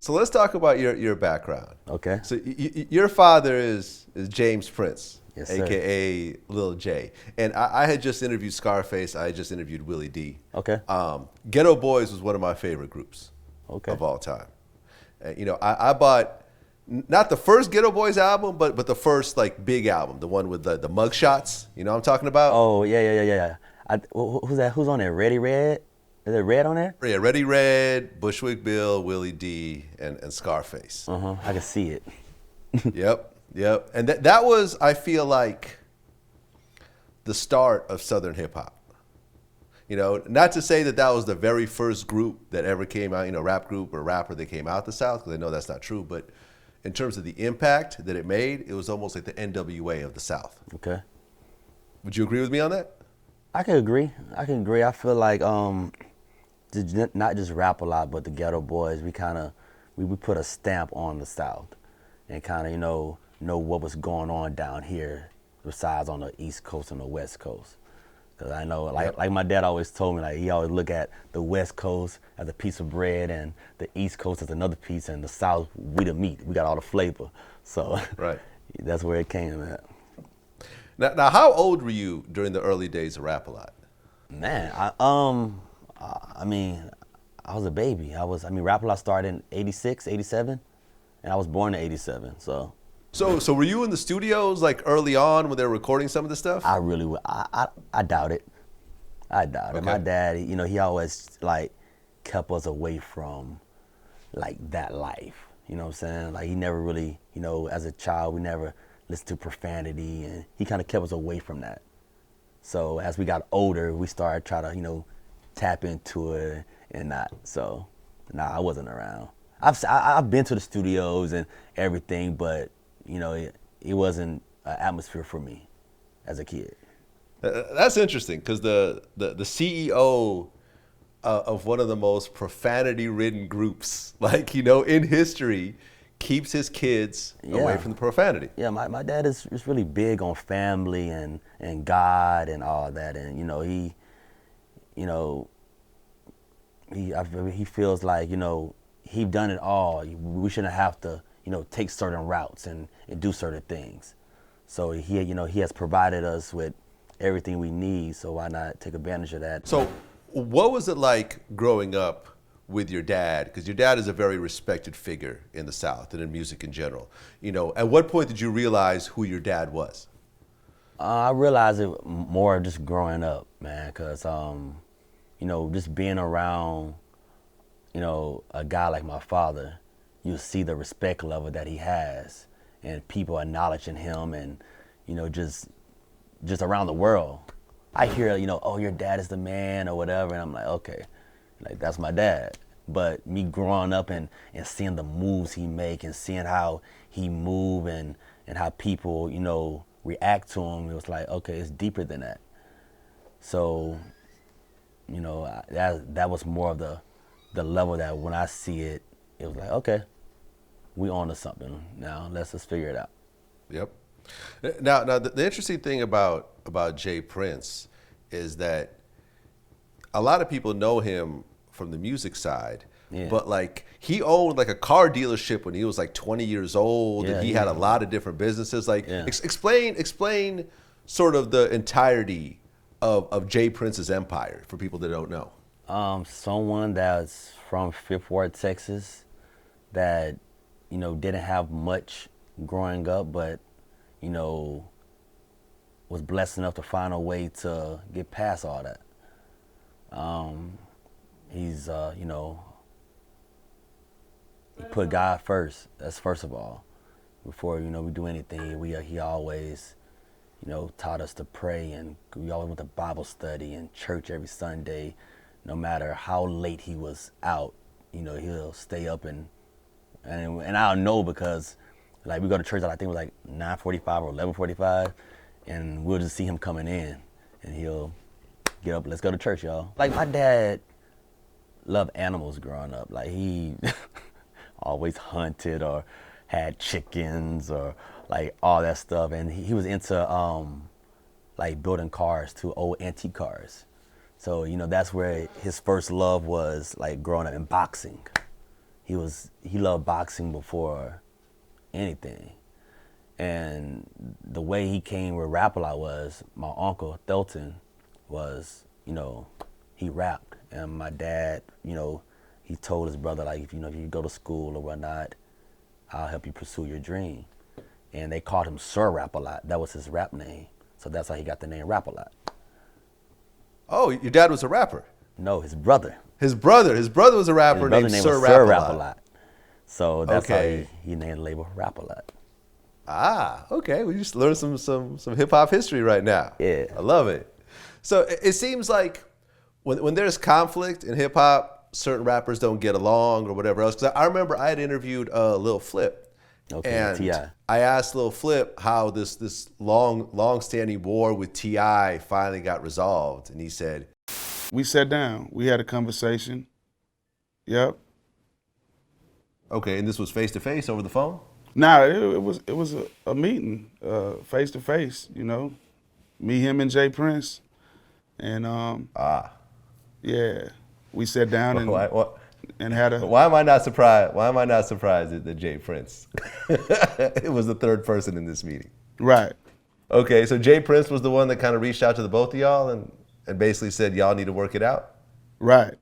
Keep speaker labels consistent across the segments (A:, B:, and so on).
A: So let's talk about your background.
B: Okay.
A: So your father is James Prince,
B: Yes, sir.
A: AKA Lil J. And I had just interviewed Scarface. I had just interviewed Willie D.
B: Okay.
A: Geto Boys was one of my favorite groups
B: Okay.
A: of all time. You know, I bought not the first Geto Boys album, but the first like big album, the one with the mug shots. You know what I'm talking about?
B: Oh yeah. Who's that? Who's on there? Ready Red? Is it Red on there?
A: Yeah, Ready Red, Bushwick Bill, Willie D, and Scarface.
B: I can see it.
A: Yep. And that was, I feel like, the start of Southern hip hop. You know, not to say that was the very first group that ever came out, you know, rap group or rapper that came out the South, because I know that's not true. But in terms of the impact that it made, it was almost like the NWA of the South.
B: Okay.
A: Would you agree with me on that?
B: I can agree. I feel like not just rap a lot, but the Geto Boys, we put a stamp on the South and kind of, know what was going on down here besides on the East Coast and the West Coast. Because I know, like my dad always told me, like he always look at the West Coast as a piece of bread and the East Coast as another piece, and the South, we the meat. We got all the flavor. So
A: right.
B: That's where it came at.
A: Now, how old were you during the early days of Rap A Lot?
B: Man, I mean, I was a baby. Rap A Lot started in 86, 87, and I was born in 87, so.
A: So were you in the studios like early on when they were recording some of this stuff?
B: I really, I doubt it. I doubt it. My dad, he always like kept us away from like that life. You know what I'm saying? Like he never really, as a child, we never listened to profanity, and he kind of kept us away from that. So as we got older, we started trying to, tap into it and not. So, I wasn't around. I've been to the studios and everything, but it wasn't an atmosphere for me as a kid.
A: That's interesting because the CEO of one of the most profanity-ridden groups, like in history, keeps his kids away from the profanity.
B: Yeah, my dad is really big on family and God and all that, and he feels like he done it all. We shouldn't have to take certain routes and do certain things. So he has provided us with everything we need. So why not take advantage of that?
A: So what was it like growing up with your dad? Because your dad is a very respected figure in the South and in music in general. At what point did you realize who your dad was?
B: I realized it more just growing up, man, because just being around a guy like my father, you see the respect level that he has, and people acknowledging him, and just around the world. I hear oh, your dad is the man or whatever, and I'm like, okay, like that's my dad. But me growing up and seeing the moves he make and seeing how he move and how people react to him, it was like, okay, it's deeper than that. So that was more of the level that when I see it, it was like, okay, we on to something now. Let's just figure it out.
A: Yep. Now the interesting thing about J Prince is that a lot of people know him from the music side, but like he owned like a car dealership when he was like 20 years old, and he had a lot of different businesses. Like explain sort of the entirety of J Prince's empire for people that don't know.
B: Someone that's from Fifth Ward, Texas, that didn't have much growing up, but was blessed enough to find a way to get past all that. He's he put God first. That's first of all. Before we do anything, he always taught us to pray, and we always went to Bible study and church every Sunday. No matter how late he was out, he'll stay up and I'll know because like we go to church, I think it was like 9:45 or 11:45, and we'll just see him coming in, and he'll get up, let's go to church, y'all. Like my dad loved animals growing up. Like he always hunted or had chickens or like all that stuff, and he was into like building cars too, old antique cars. So that's where his first love was, like growing up in boxing. he loved boxing before anything. And the way he came with Rap a Lot was, my uncle, Thelton, was, he rapped. And my dad, he told his brother, like, if you go to school or whatnot, I'll help you pursue your dream. And they called him Sir Rap a Lot. That was his rap name. So that's how he got the name Rap a Lot.
A: Oh, your dad was a rapper?
B: No, his brother.
A: His brother was a rapper named Sir Rap a Lot.
B: So that's how he named the label Rap a Lot.
A: Ah, okay. We just learned some hip hop history right now.
B: Yeah.
A: I love it. So it seems like when there's conflict in hip hop, certain rappers don't get along or whatever else. Because I remember I had interviewed Lil Flip.
B: Okay,
A: and
B: T.I.
A: I asked Lil Flip how this long-standing war with T.I. finally got resolved. And he said,
C: we sat down. We had a conversation. Yep.
A: Okay, and this was face-to-face over the phone?
C: Nah, it was a meeting, face to face. Me, him, and J Prince, and yeah, we sat down and had a.
A: Why am I not surprised? Why am I not surprised at J Prince? It was the third person in this meeting.
C: Right.
A: Okay, so J Prince was the one that kind of reached out to the both of y'all and basically said y'all need to work it out.
C: Right.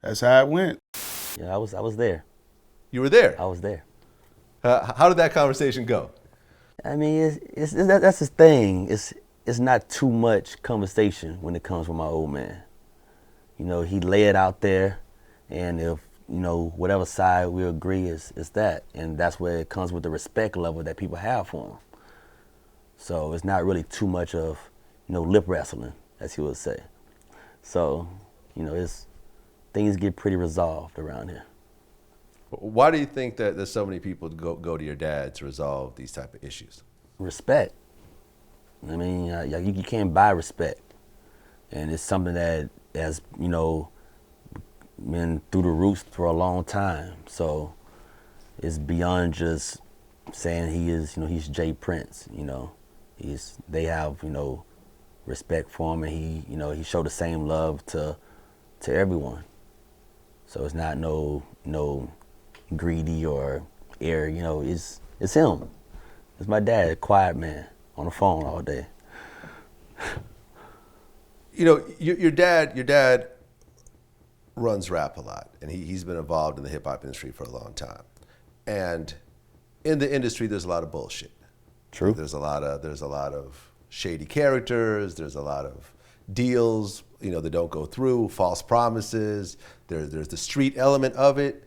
C: That's how it went.
B: Yeah, I was there.
A: You were there?
B: I was there.
A: How did that conversation go?
B: I mean, that's the thing. It's not too much conversation when it comes from my old man. He lay it out there, and if, whatever side we agree is that. And that's where it comes with the respect level that people have for him. So it's not really too much of, lip wrestling, as he would say. So, things get pretty resolved around here.
A: Why do you think that there's so many people go to your dad to resolve these type of issues?
B: Respect. I mean, you can't buy respect. And it's something that has, been through the roots for a long time. So it's beyond just saying he's J Prince, they have, respect for him, and he showed the same love to everyone. So it's not no greedy or air, it's him. It's my dad, a quiet man, on the phone all day.
A: Your dad runs Rap a Lot, and he's been involved in the hip hop industry for a long time. And in the industry, there's a lot of bullshit.
B: True.
A: There's a lot of shady characters. There's a lot of deals, that don't go through, false promises. There's the street element of it.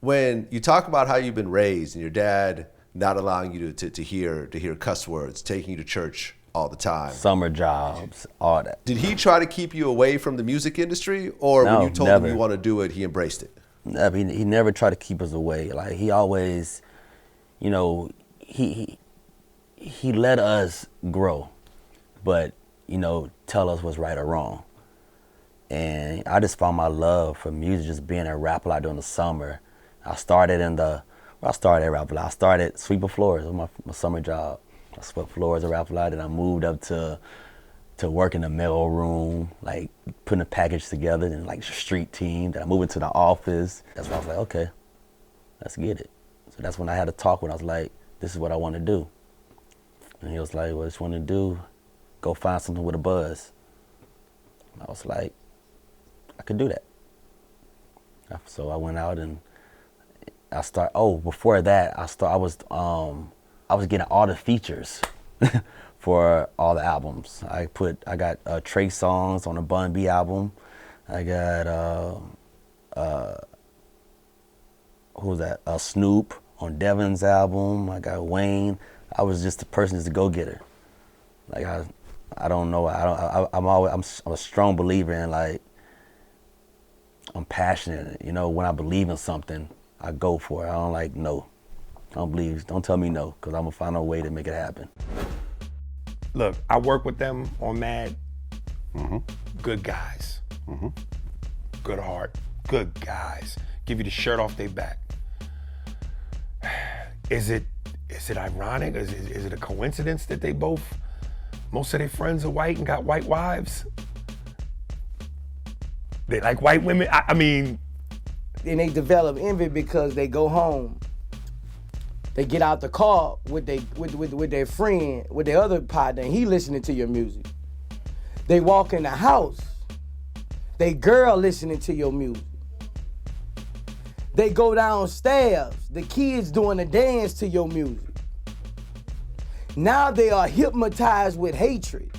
A: When you talk about how you've been raised and your dad not allowing you to hear cuss words, taking you to church all the time.
B: Summer jobs, all that.
A: Did he try to keep you away from the music industry, or
B: No,
A: when you told
B: never.
A: him you want to do it, he embraced it?
B: Never. He never tried to keep us away. Like, he always, he let us grow, but, tell us what's right or wrong. And I just found my love for music just being at Rap a Lot during the summer. I started at Rap a Lot. I started sweeping floors. It was my summer job. I swept floors at Rap a Lot, and I moved up to work in the mail room, like putting a package together, and like street team. Then I moved into the office. That's when I was like, okay, let's get it. So that's when I had a talk when I was like, this is what I want to do. And he was like, what you want to do? Go find something with a buzz. And I was like, I could do that. So I went out and before that, I was getting all the features for all the albums. I got Trey songs on the Bun B album. I got who's that? Snoop on Devin's album. I got Wayne. I was just the person that's a go-getter. Like I don't know. I'm a strong believer in, like, I'm passionate. When I believe in something, I go for it. I don't like no. Don't tell me no, because I'm going to find a way to make it happen.
D: Look, I work with them on Mad. Good guys. Good heart. Good guys. Give you the shirt off their back. Is it ironic? Is it a coincidence that most of their friends are white and got white wives? They like white women? I mean,
E: they develop envy because they go home. They get out the car with their friend, with their other partner, and he listening to your music. They walk in the house, they girl listening to your music. They go downstairs, the kids doing a dance to your music. Now they are hypnotized with hatred.